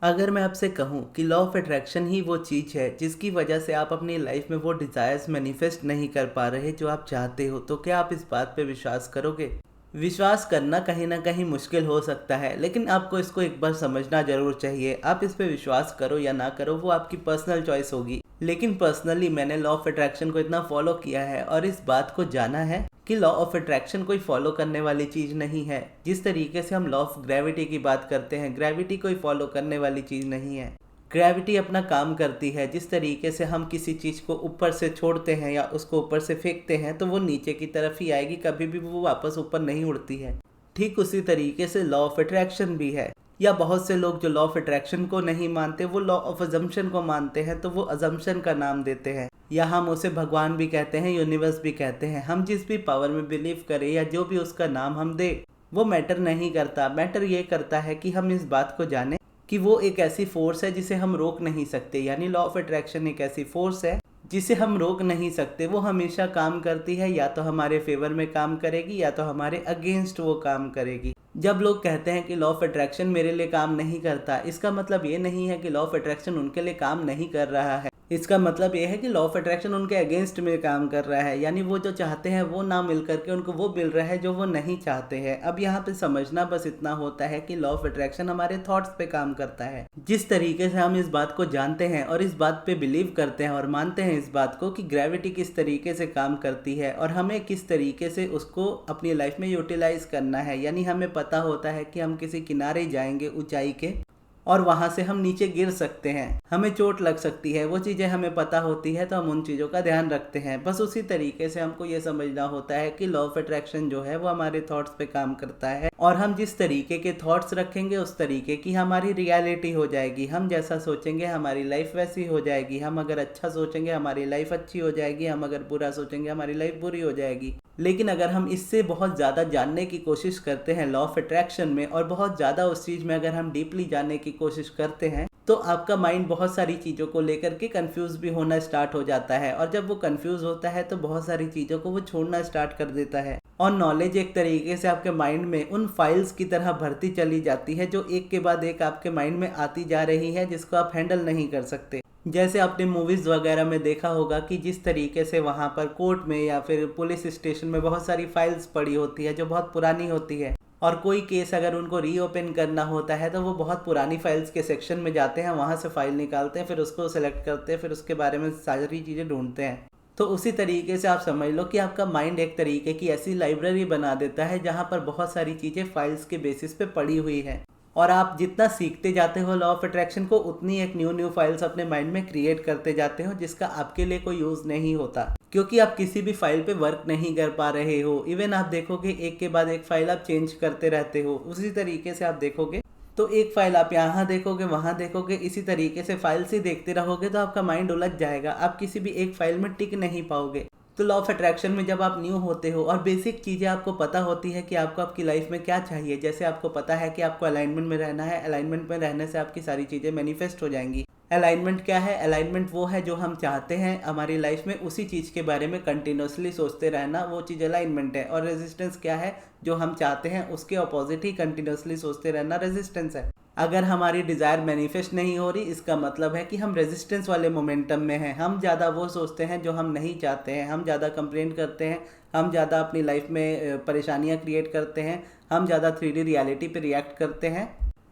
अगर मैं आपसे कहूँ कि लॉ ऑफ अट्रैक्शन ही वो चीज़ है जिसकी वजह से आप अपनी लाइफ में वो डिज़ायर्स मैनिफेस्ट नहीं कर पा रहे जो आप चाहते हो, तो क्या आप इस बात पे विश्वास करोगे? विश्वास करना कहीं ना कहीं मुश्किल हो सकता है, लेकिन आपको इसको एक बार समझना ज़रूर चाहिए। आप इस पे विश्वास करो या ना करो, वो आपकी पर्सनल चॉइस होगी। लेकिन पर्सनली मैंने लॉ ऑफ अट्रैक्शन को इतना फॉलो किया है और इस बात को जाना है कि लॉ ऑफ अट्रैक्शन कोई फॉलो करने वाली चीज़ नहीं है। जिस तरीके से हम लॉ ऑफ ग्रेविटी की बात करते हैं, ग्रेविटी कोई फॉलो करने वाली चीज़ नहीं है। ग्रेविटी अपना काम करती है। जिस तरीके से हम किसी चीज़ को ऊपर से छोड़ते हैं या उसको ऊपर से फेंकते हैं तो वो नीचे की तरफ ही आएगी, कभी भी वो वापस ऊपर नहीं उड़ती है। ठीक उसी तरीके से लॉ ऑफ अट्रैक्शन भी है। या बहुत से लोग जो लॉ ऑफ अट्रैक्शन को नहीं मानते, वो लॉ ऑफ अजम्पशन को मानते हैं, तो वो अजम्पशन का नाम देते हैं। या हम उसे भगवान भी कहते हैं, यूनिवर्स भी कहते हैं। हम जिस भी पावर में बिलीव करें या जो भी उसका नाम हम दे, वो मैटर नहीं करता। मैटर ये करता है कि हम इस बात को जाने कि वो एक ऐसी फोर्स है जिसे हम रोक नहीं सकते। यानी लॉ ऑफ अट्रैक्शन एक ऐसी फोर्स है जिसे हम रोक नहीं सकते। वो हमेशा काम करती है, या तो हमारे फेवर में काम करेगी या तो हमारे अगेंस्ट वो काम करेगी। जब लोग कहते हैं कि लॉ ऑफ अट्रैक्शन मेरे लिए काम नहीं करता, इसका मतलब ये नहीं है कि लॉ ऑफ अट्रैक्शन उनके लिए काम नहीं कर रहा है। इसका मतलब ये है कि लॉ ऑफ अट्रैक्शन उनके अगेंस्ट में काम कर रहा है। यानी वो जो चाहते हैं वो ना मिल करके उनको वो मिल रहा है जो वो नहीं चाहते हैं। अब यहाँ पे समझना बस इतना होता है कि लॉ ऑफ अट्रैक्शन हमारे थॉट्स पे काम करता है। जिस तरीके से हम इस बात को जानते हैं और इस बात पे बिलीव करते हैं और मानते हैं इस बात को कि ग्रेविटी किस तरीके से काम करती है और हमें किस तरीके से उसको अपनी लाइफ में यूटिलाइज करना है। यानी हमें पता होता है कि हम किसी किनारे जाएंगे ऊंचाई के और वहां से हम नीचे गिर सकते हैं, हमें चोट लग सकती है। वो चीज़ें हमें पता होती है तो हम उन चीज़ों का ध्यान रखते हैं। बस उसी तरीके से हमको ये समझना होता है कि लॉ ऑफ अट्रैक्शन जो है वो हमारे थॉट्स पे काम करता है और हम जिस तरीके के थॉट्स रखेंगे उस तरीके की हमारी रियलिटी हो जाएगी। हम जैसा सोचेंगे हमारी लाइफ वैसी हो जाएगी। हम अगर अच्छा सोचेंगे हमारी लाइफ अच्छी हो जाएगी, हम अगर बुरा सोचेंगे हमारी लाइफ बुरी हो जाएगी। लेकिन अगर हम इससे बहुत ज़्यादा जानने की कोशिश करते हैं लॉ ऑफ अट्रैक्शन में, और बहुत ज़्यादा उस चीज़ में अगर हम डीपली जानने की कोशिश करते हैं, तो आपका माइंड बहुत सारी चीज़ों को लेकर के कंफ्यूज भी होना स्टार्ट हो जाता है। और जब वो कंफ्यूज होता है तो बहुत सारी चीज़ों को वो छोड़ना स्टार्ट कर देता है और नॉलेज एक तरीके से आपके माइंड में उन फाइल्स की तरह भरती चली जाती है जो एक के बाद एक आपके माइंड में आती जा रही है, जिसको आप हैंडल नहीं कर सकते। जैसे आपने मूवीज़ वगैरह में देखा होगा कि जिस तरीके से वहाँ पर कोर्ट में या फिर पुलिस स्टेशन में बहुत सारी फाइल्स पड़ी होती है जो बहुत पुरानी होती है, और कोई केस अगर उनको रीओपन करना होता है तो वो बहुत पुरानी फाइल्स के सेक्शन में जाते हैं, वहाँ से फाइल निकालते हैं, फिर उसको सेलेक्ट करते हैं, फिर उसके बारे में सारी चीज़ें ढूंढते हैं। तो उसी तरीके से आप समझ लो कि आपका माइंड एक तरीके की ऐसी लाइब्रेरी बना देता है जहाँ पर बहुत सारी चीज़ें फाइल्स के बेसिस पे पड़ी हुई है। और आप जितना सीखते जाते हो लॉ ऑफ अट्रैक्शन को, उतनी एक न्यू फाइल्स अपने माइंड में क्रिएट करते जाते हो जिसका आपके लिए कोई यूज़ नहीं होता, क्योंकि आप किसी भी फाइल पे वर्क नहीं कर पा रहे हो। इवन आप देखोगे एक के बाद एक फाइल आप चेंज करते रहते हो। उसी तरीके से आप देखोगे तो एक फाइल आप यहाँ देखोगे वहाँ देखोगे, इसी तरीके से फाइल्स ही देखते रहोगे तो आपका माइंड उलझ जाएगा। आप किसी भी एक फाइल में टिक नहीं पाओगे। तो लॉ ऑफ अट्रैक्शन में जब आप न्यू होते हो और बेसिक चीज़ें आपको पता होती है कि आपको आपकी लाइफ में क्या चाहिए, जैसे आपको पता है कि आपको अलाइनमेंट में रहना है, अलाइनमेंट में रहने से आपकी सारी चीज़ें मैनिफेस्ट हो जाएंगी। अलाइनमेंट क्या है? अलाइनमेंट वो है जो हम चाहते हैं हमारी लाइफ में, उसी चीज़ के बारे में कंटिन्यूसली सोचते रहना, वो चीज़ अलाइनमेंट है। और रेजिस्टेंस क्या है? जो हम चाहते हैं उसके अपोजिट ही कंटिन्यूसली सोचते रहना रेजिस्टेंस है। अगर हमारी डिज़ायर मैनिफेस्ट नहीं हो रही, इसका मतलब है कि हम रेजिस्टेंस वाले मोमेंटम में हैं। हम ज़्यादा वो सोचते हैं जो हम नहीं चाहते हैं, हम ज़्यादा कंप्लेंट करते हैं, हम ज़्यादा अपनी लाइफ में परेशानियां क्रिएट करते हैं, हम ज़्यादा 3D रियलिटी पे रिएक्ट करते हैं।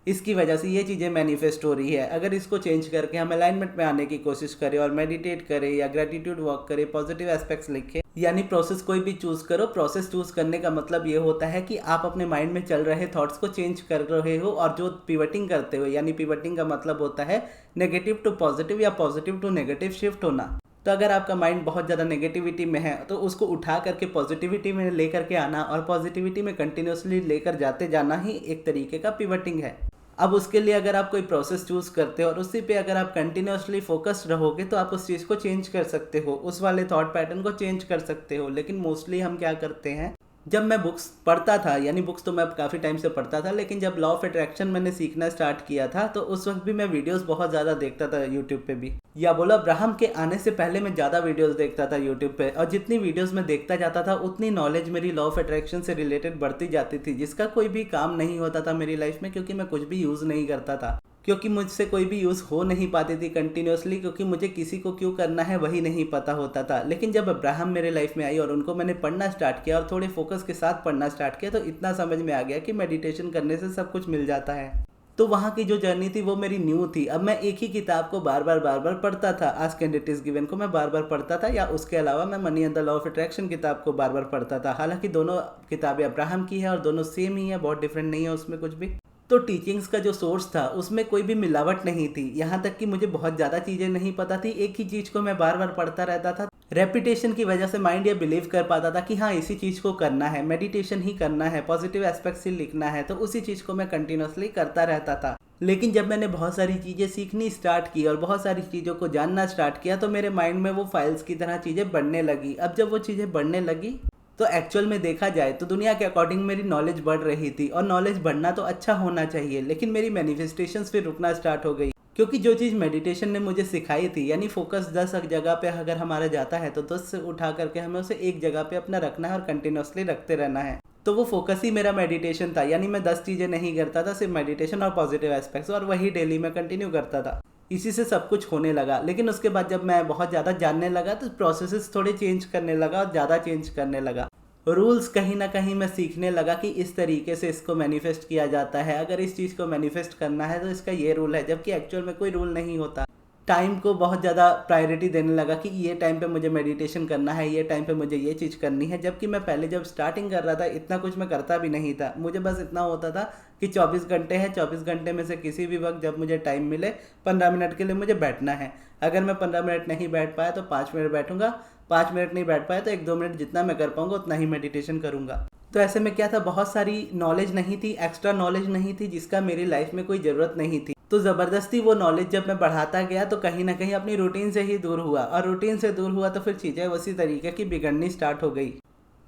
इसकी वजह से ये चीज़ें मैनिफेस्ट हो रही है। अगर इसको चेंज करके हम अलाइनमेंट में आने की कोशिश करें और मेडिटेट करें या ग्रेटिट्यूड वर्क करें, पॉजिटिव एस्पेक्ट्स लिखें, यानी प्रोसेस कोई भी चूज़ करो। प्रोसेस चूज़ करने का मतलब ये होता है कि आप अपने माइंड में चल रहे थॉट्स को चेंज कर रहे हो, और जो पिवटिंग करते हो, यानी पिवटिंग का मतलब होता है नेगेटिव टू पॉजिटिव या पॉजिटिव टू नेगेटिव शिफ्ट होना। तो अगर आपका माइंड बहुत ज़्यादा नेगेटिविटी में है तो उसको उठा करके पॉजिटिविटी में लेकर के आना और पॉजिटिविटी में कंटिन्यूसली लेकर जाते जाना ही एक तरीके का पिवटिंग है। अब उसके लिए अगर आप कोई प्रोसेस चूज़ करते हो और उसी पे अगर आप कंटिन्यूसली फोकस्ड रहोगे तो आप उस चीज़ को चेंज कर सकते हो, उस वाले थॉट पैटर्न को चेंज कर सकते हो। लेकिन मोस्टली हम क्या करते हैं, जब मैं बुक्स पढ़ता था, यानी बुक्स तो मैं काफ़ी टाइम से पढ़ता था, लेकिन जब लॉ ऑफ अट्रैक्शन मैंने सीखना स्टार्ट किया था तो उस वक्त भी मैं वीडियोस बहुत ज़्यादा देखता था यूट्यूब पे भी, या बोला अब्राहम के आने से पहले मैं ज़्यादा वीडियोस देखता था यूट्यूब पे। और जितनी वीडियोस मैं देखता जाता था उतनी नॉलेज मेरी लॉ ऑफ अट्रैक्शन से रिलेटेड बढ़ती जाती थी, जिसका कोई भी काम नहीं होता था मेरी लाइफ में, क्योंकि मैं कुछ भी यूज़ नहीं करता था। क्योंकि मुझसे कोई भी यूज़ हो नहीं पाती थी कंटिन्यूसली, क्योंकि मुझे किसी को क्यों करना है वही नहीं पता होता था। लेकिन जब अब्राहम मेरे लाइफ में आई और उनको मैंने पढ़ना स्टार्ट किया और थोड़े फोकस के साथ पढ़ना स्टार्ट किया, तो इतना समझ में आ गया कि मेडिटेशन करने से सब कुछ मिल जाता है। तो वहाँ की जो जर्नी थी वो मेरी न्यू थी। अब मैं एक ही किताब को बार बार पढ़ता था। Ask and it is given को मैं बार बार पढ़ता था, या उसके अलावा मैं money and the law of attraction किताब को बार बार पढ़ता था। हालांकि दोनों किताबें अब्राहम की है और दोनों सेम ही है, बहुत डिफरेंट नहीं है उसमें कुछ भी। तो टीचिंग्स का जो सोर्स था उसमें कोई भी मिलावट नहीं थी, यहाँ तक कि मुझे बहुत ज़्यादा चीज़ें नहीं पता थी। एक ही चीज़ को मैं बार बार पढ़ता रहता था। रेपिटेशन की वजह से माइंड ये बिलीव कर पाता था कि हाँ इसी चीज़ को करना है, मेडिटेशन ही करना है, पॉजिटिव एस्पेक्ट्स ही लिखना है, तो उसी चीज़ को मैं कंटिन्यूसली करता रहता था। लेकिन जब मैंने बहुत सारी चीज़ें सीखनी स्टार्ट की और बहुत सारी चीज़ों को जानना स्टार्ट किया, तो मेरे माइंड में वो फाइल्स की तरह चीज़ें बढ़ने लगी। अब जब वो चीज़ें बढ़ने लगी तो एक्चुअल में देखा जाए तो दुनिया के अकॉर्डिंग मेरी नॉलेज बढ़ रही थी, और नॉलेज बढ़ना तो अच्छा होना चाहिए, लेकिन मेरी मैनिफेस्टेशंस फिर रुकना स्टार्ट हो गई। क्योंकि जो चीज़ मेडिटेशन ने मुझे सिखाई थी, यानी फोकस 10 जगह पे अगर हमारा जाता है तो 10 से उठा करके हमें उसे एक जगह पे अपना रखना है और कंटिन्यूसली रखते रहना है। तो वो फोकस ही मेरा मेडिटेशन था, यानी मैं 10 चीज़ें नहीं करता था, सिर्फ मेडिटेशन और पॉजिटिव एस्पेक्ट्स, और वही डेली में कंटिन्यू करता था। इसी से सब कुछ होने लगा। लेकिन उसके बाद जब मैं बहुत ज़्यादा जानने लगा तो प्रोसेसेस थोड़े चेंज करने लगा और ज़्यादा चेंज करने लगा। रूल्स कहीं ना कहीं मैं सीखने लगा कि इस तरीके से इसको मैनिफेस्ट किया जाता है, अगर इस चीज़ को मैनिफेस्ट करना है तो इसका ये रूल है, जबकि एक्चुअल में कोई रूल नहीं होता। टाइम को बहुत ज़्यादा प्रायोरिटी देने लगा कि ये टाइम पे मुझे मेडिटेशन करना है, ये टाइम पे मुझे ये चीज़ करनी है, जबकि मैं पहले जब स्टार्टिंग कर रहा था इतना कुछ मैं करता भी नहीं था। मुझे बस इतना होता था कि 24 घंटे हैं, 24 घंटे में से किसी भी वक्त जब मुझे टाइम मिले 15 मिनट के लिए मुझे बैठना है। अगर मैं 15 मिनट नहीं बैठ पाया तो 5 मिनट बैठूंगा, 5 मिनट नहीं बैठ पाया तो 1-2 मिनट जितना मैं कर पाऊंगा उतना ही मेडिटेशन करूंगा। तो ऐसे में क्या था, बहुत सारी नॉलेज नहीं थी, एक्स्ट्रा नॉलेज नहीं थी जिसका मेरी लाइफ में कोई ज़रूरत नहीं थी। तो ज़बरदस्ती वो नॉलेज जब मैं बढ़ाता गया तो कहीं ना कहीं अपनी रूटीन से ही दूर हुआ, और रूटीन से दूर हुआ तो फिर चीज़ें उसी तरीके की बिगड़नी स्टार्ट हो गई।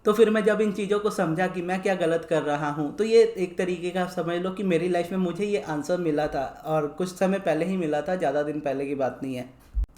तो फिर मैं जब इन चीज़ों को समझा कि मैं क्या गलत कर रहा हूँ, तो ये एक तरीके का समझ लो कि मेरी लाइफ में मुझे ये आंसर मिला था, और कुछ समय पहले ही मिला था, ज़्यादा दिन पहले की बात नहीं है।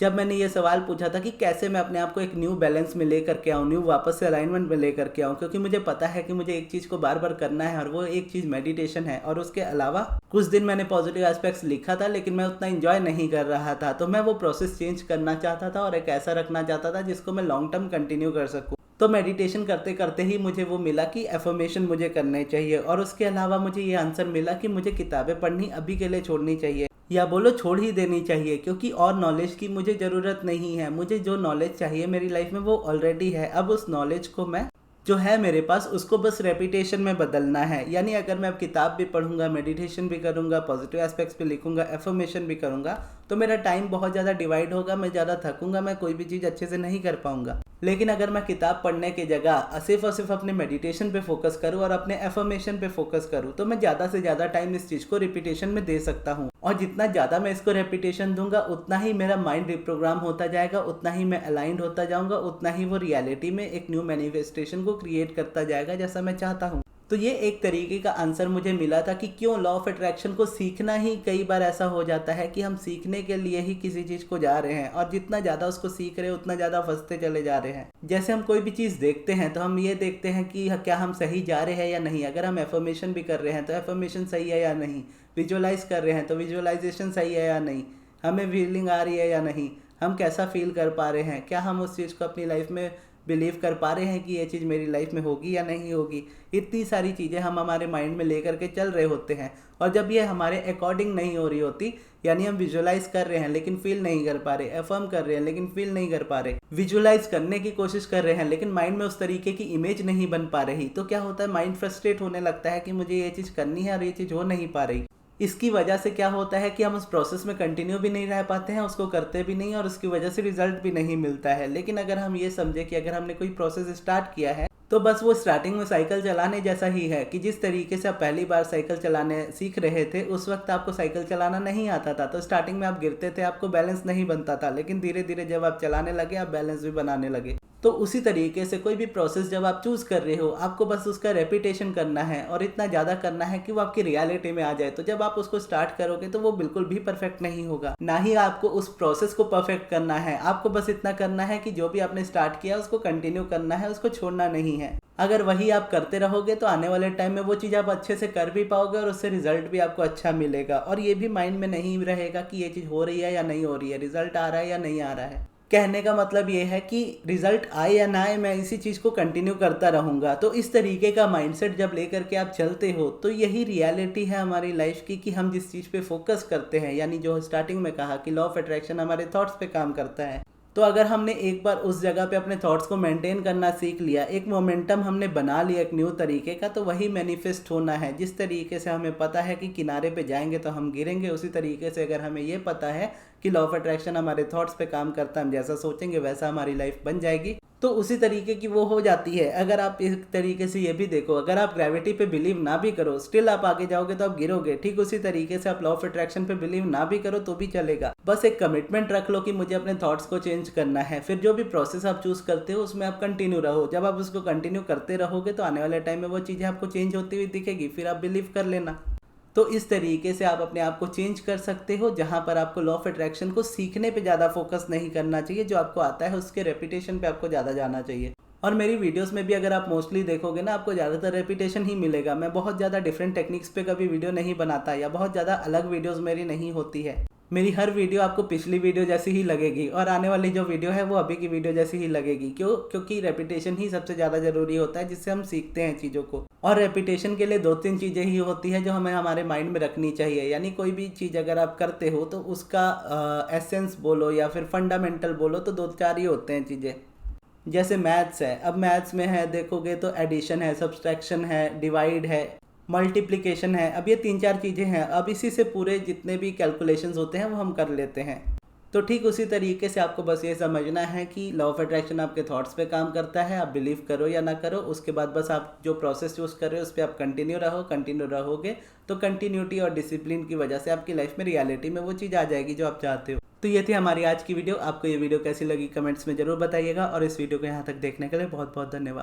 जब मैंने ये सवाल पूछा था कि कैसे मैं अपने आप को एक न्यू बैलेंस में लेकर के आऊँ, न्यू वापस से अलाइनमेंट में लेकर के आऊँ, क्योंकि मुझे पता है कि मुझे एक चीज़ को बार बार करना है और वो एक चीज़ मेडिटेशन है। और उसके अलावा कुछ दिन मैंने पॉजिटिव एस्पेक्ट्स लिखा था, लेकिन मैं उतना इंजॉय नहीं कर रहा था। तो मैं वो प्रोसेस चेंज करना चाहता था और एक ऐसा रखना चाहता था जिसको मैं लॉन्ग टर्म कंटिन्यू कर सकूँ। तो मेडिटेशन करते करते ही मुझे वो मिला कि एफर्मेशन मुझे करने चाहिए, और उसके अलावा मुझे ये आंसर मिला कि मुझे किताबें पढ़नी अभी के लिए छोड़नी चाहिए, या बोलो छोड़ ही देनी चाहिए, क्योंकि और नॉलेज की मुझे ज़रूरत नहीं है। मुझे जो नॉलेज चाहिए मेरी लाइफ में वो ऑलरेडी है। अब उस नॉलेज को मैं जो है मेरे पास उसको बस रेपिटेशन में बदलना है। यानी अगर मैं अब किताब भी पढ़ूंगा, मेडिटेशन भी करूंगा, पॉजिटिव एस्पेक्ट्स भी लिखूंगा, एफर्मेशन भी करूंगा, तो मेरा टाइम बहुत ज़्यादा डिवाइड होगा, मैं ज़्यादा थकूंगा, मैं कोई भी चीज़ अच्छे से नहीं कर पाऊंगा। लेकिन अगर मैं किताब पढ़ने की जगह सिर्फ और सिर्फ अपने मेडिटेशन पे फोकस करूँ और अपने एफर्मेशन पे फोकस करूँ, तो मैं ज़्यादा से ज़्यादा टाइम इस चीज़ को रिपीटेशन में दे सकता हूँ। और जितना ज़्यादा मैं इसको रेपिटेशन दूंगा उतना ही मेरा माइंड रिप्रोग्राम होता जाएगा, उतना ही मैं अलाइंड होता जाऊंगा, उतना ही वो रियलिटी में एक न्यू मैनिफेस्टेशन को क्रिएट करता जाएगा जैसा मैं चाहता हूँ। तो ये एक तरीके का आंसर मुझे मिला था कि क्यों लॉ ऑफ अट्रैक्शन को सीखना ही कई बार ऐसा हो जाता है कि हम सीखने के लिए ही किसी चीज़ को जा रहे हैं, और जितना ज़्यादा उसको सीख रहे हैं उतना ज़्यादा फंसते चले जा रहे हैं। जैसे हम कोई भी चीज़ देखते हैं तो हम ये देखते हैं कि क्या हम सही जा रहे हैं या नहीं। अगर हम एफर्मेशन भी कर रहे हैं तो एफर्मेशन सही है या नहीं, विजुअलाइज कर रहे हैं तो विजुअलाइजेशन सही है या नहीं, हमें फीलिंग आ रही है या नहीं, हम कैसा फील कर पा रहे हैं, क्या हम उस चीज़ को अपनी लाइफ में बिलीव कर पा रहे हैं कि ये चीज़ मेरी लाइफ में होगी या नहीं होगी। इतनी सारी चीज़ें हम हमारे माइंड में लेकर के चल रहे होते हैं, और जब ये हमारे अकॉर्डिंग नहीं हो रही होती, यानी हम विजुअलाइज कर रहे हैं लेकिन फील नहीं कर पा रहे, अफर्म कर रहे हैं लेकिन फील नहीं कर पा रहे, विजुअलाइज करने की कोशिश कर रहे हैं लेकिन माइंड में उस तरीके की इमेज नहीं बन पा रही, तो क्या होता है, माइंड फ्रस्ट्रेट होने लगता है कि मुझे ये चीज़ करनी है और ये चीज़ हो नहीं पा रही। इसकी वजह से क्या होता है कि हम उस प्रोसेस में कंटिन्यू भी नहीं रह पाते हैं, उसको करते भी नहीं, और उसकी वजह से रिजल्ट भी नहीं मिलता है। लेकिन अगर हम ये समझे कि अगर हमने कोई प्रोसेस स्टार्ट किया है तो बस वो स्टार्टिंग में साइकिल चलाने जैसा ही है, कि जिस तरीके से आप पहली बार साइकिल चलाने सीख रहे थे उस वक्त आपको साइकिल चलाना नहीं आता था, तो स्टार्टिंग में आप गिरते थे, आपको बैलेंस नहीं बनता था, लेकिन धीरे धीरे जब आप चलाने लगे आप बैलेंस भी बनाने लगे। तो उसी तरीके से कोई भी प्रोसेस जब आप चूज़ कर रहे हो, आपको बस उसका रेपिटेशन करना है और इतना ज़्यादा करना है कि वो आपकी रियलिटी में आ जाए। तो जब आप उसको स्टार्ट करोगे तो वो बिल्कुल भी परफेक्ट नहीं होगा, ना ही आपको उस प्रोसेस को परफेक्ट करना है। आपको बस इतना करना है कि जो भी आपने स्टार्ट किया उसको कंटिन्यू करना है, उसको छोड़ना नहीं है। अगर वही आप करते रहोगे तो आने वाले टाइम में वो चीज़ आप अच्छे से कर भी पाओगे और उससे रिजल्ट भी आपको अच्छा मिलेगा। और ये भी माइंड में नहीं रहेगा कि ये चीज़ हो रही है या नहीं हो रही है, रिजल्ट आ रहा है या नहीं आ रहा है। कहने का मतलब ये है कि रिजल्ट आए या ना आए, मैं इसी चीज़ को कंटिन्यू करता रहूँगा। तो इस तरीके का माइंडसेट जब लेकर के आप चलते हो तो यही रियलिटी है हमारी लाइफ की, कि हम जिस चीज़ पे फोकस करते हैं, यानी जो स्टार्टिंग में कहा कि लॉ ऑफ अट्रैक्शन हमारे थॉट्स पे काम करता है। तो अगर हमने एक बार उस जगह पे अपने थॉट्स को मेंटेन करना सीख लिया, एक मोमेंटम हमने बना लिया एक न्यू तरीके का, तो वही मैनिफेस्ट होना है। जिस तरीके से हमें पता है कि किनारे पे जाएंगे तो हम गिरेंगे, उसी तरीके से अगर हमें ये पता है कि लॉ ऑफ अट्रैक्शन हमारे थॉट्स पे काम करता है, हम जैसा सोचेंगे वैसा हमारी लाइफ बन जाएगी, तो उसी तरीके की वो हो जाती है। अगर आप इस तरीके से ये भी देखो, अगर आप ग्रेविटी पे बिलीव ना भी करो, स्टिल आप आगे जाओगे तो आप गिरोगे। ठीक उसी तरीके से आप लॉ ऑफ अट्रैक्शन पे बिलीव ना भी करो तो भी चलेगा। बस एक कमिटमेंट रख लो कि मुझे अपने थॉट्स को चेंज करना है। फिर जो भी प्रोसेस आप चूज करते हो उसमें आप कंटिन्यू रहो। जब आप उसको कंटिन्यू करते रहोगे तो आने वाले टाइम में वो चीज़ें आपको चेंज होती हुई दिखेगी, फिर आप बिलीव कर लेना। तो इस तरीके से आप अपने आप को चेंज कर सकते हो, जहां पर आपको लॉ ऑफ अट्रैक्शन को सीखने पे ज़्यादा फोकस नहीं करना चाहिए, जो आपको आता है उसके रेपिटेशन पे आपको ज़्यादा जाना चाहिए। और मेरी वीडियोस में भी अगर आप मोस्टली देखोगे ना, आपको ज़्यादातर रेपिटेशन ही मिलेगा। मैं बहुत ज़्यादा डिफरेंट टेक्निक्स पे कभी वीडियो नहीं बनाता, या बहुत ज़्यादा अलग वीडियोस मेरी नहीं होती है। मेरी हर वीडियो आपको पिछली वीडियो जैसी ही लगेगी, और आने वाली जो वीडियो है वो अभी की वीडियो जैसी ही लगेगी। क्योंकि रेपिटेशन ही सबसे ज़्यादा ज़रूरी होता है, जिससे हम सीखते हैं चीज़ों को। और रेपिटेशन के लिए 2-3 चीज़ें ही होती हैं जो हमें हमारे माइंड में रखनी चाहिए। यानी कोई भी चीज़ अगर आप करते हो तो उसका एसेंस बोलो या फिर फंडामेंटल बोलो, तो 2-4 ही होते हैं चीज़ें। जैसे मैथ्स है, अब मैथ्स में है देखोगे तो एडिशन है, सब्सट्रैक्शन है, डिवाइड है, मल्टीप्लिकेशन है। अब ये 3-4 चीज़ें हैं। अब इसी से पूरे जितने भी कैलकुलेशंस होते हैं वो हम कर लेते हैं। तो ठीक उसी तरीके से आपको बस ये समझना है कि लॉ ऑफ अट्रैक्शन आपके थॉट्स पे काम करता है। आप बिलीव करो या ना करो, उसके बाद बस आप जो प्रोसेस चूज़ कर रहे हो उस पर आप कंटिन्यू रहोगे तो कंटिन्यूटी और डिसिप्लिन की वजह से आपकी लाइफ में रियलिटी में वो चीज़ आ जाएगी जो आप चाहते हो। तो ये थी हमारी आज की वीडियो। आपको ये वीडियो कैसी लगी कमेंट्स में ज़रूर बताइएगा, और इस वीडियो को यहाँ तक देखने के लिए बहुत बहुत धन्यवाद।